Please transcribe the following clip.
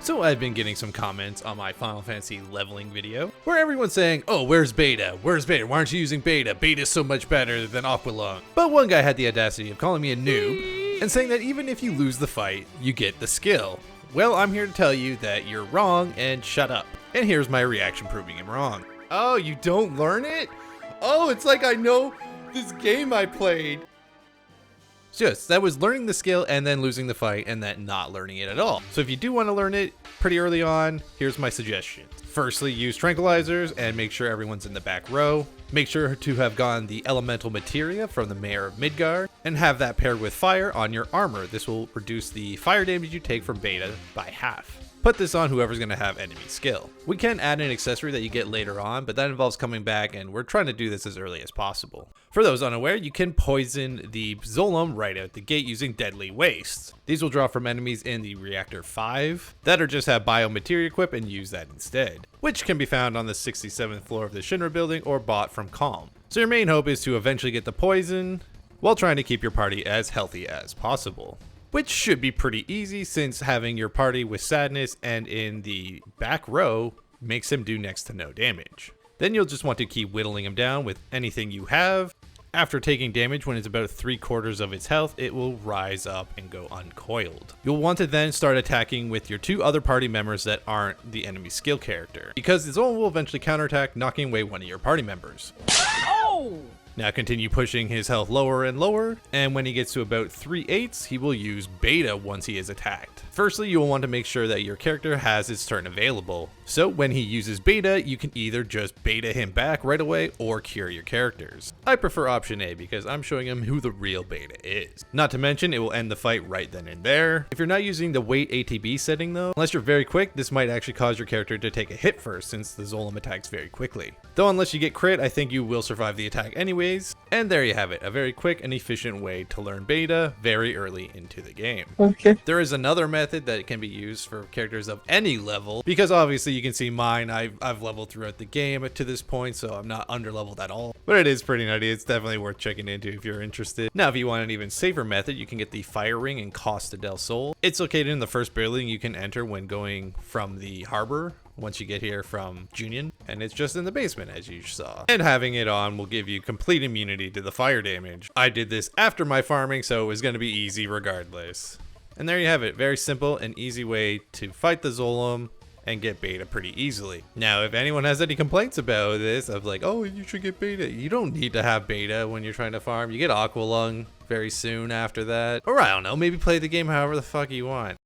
So I've been getting some comments on my Final Fantasy leveling video where everyone's saying, oh, where's beta? Where's beta? Why aren't you using beta? Beta's so much better than Aqualung. But one guy had the audacity of calling me a noob and saying that even if you lose the fight, you get the skill. Well, I'm here to tell you that you're wrong and shut up. And here's my reaction proving him wrong. Oh, you don't learn it? Oh, it's like I know this game I played. Yes, that was learning the skill and then losing the fight and then not learning it at all. So if you do want to learn it pretty early on, here's my suggestion. Firstly, use tranquilizers and make sure everyone's in the back row. Make sure to have gotten the elemental materia from the Mayor of Midgard and have that paired with fire on your armor. This will reduce the fire damage you take from beta by half. Put this on whoever's going to have enemy skill. We can add an accessory that you get later on, but that involves coming back, and we're trying to do this as early as possible. For those unaware, you can poison the Zolom right out the gate using Deadly Wastes. These will draw from enemies in the Reactor 5 that or just have biomateria equip and use that instead, which can be found on the 67th floor of the Shinra building or bought from Calm. So your main hope is to eventually get the poison while trying to keep your party as healthy as possible. Which should be pretty easy since having your party with Sadness and in the back row makes him do next to no damage. Then you'll just want to keep whittling him down with anything you have. After taking damage when it's about 3/4 of its health, it will rise up and go uncoiled. You'll want to then start attacking with your two other party members that aren't the enemy skill character, because the Zolom will eventually counterattack, knocking away one of your party members. Oh! Now continue pushing his health lower and lower, and when he gets to about 3/8, he will use beta once he is attacked. Firstly, you will want to make sure that your character has his turn available, so when he uses beta, you can either just beta him back right away or cure your characters. I prefer option A because I'm showing him who the real beta is. Not to mention, it will end the fight right then and there. If you're not using the wait ATB setting though, unless you're very quick, this might actually cause your character to take a hit first since the Zolom attacks very quickly. Though unless you get crit, I think you will survive the attack anyways. And there you have it, a very quick and efficient way to learn beta very early into the game. Okay. There is another method that can be used for characters of any level, because obviously you can see mine, I've leveled throughout the game to this point, so I'm not under leveled at all. But it is pretty nutty, it's definitely worth checking into if you're interested. Now if you want an even safer method, you can get the Fire Ring in Costa del Sol. It's located in the first building you can enter when going from the harbor once you get here from Junon, and it's just in the basement as you saw. And having it on will give you complete immunity to the fire damage. I did this after my farming, so it was going to be easy regardless. And there you have it, very simple and easy way to fight the Zolom and get beta pretty easily. Now if anyone has any complaints about this of like, oh you should get beta, you don't need to have beta when you're trying to farm. You get Aqualung very soon after that, or I don't know, maybe play the game however the fuck you want.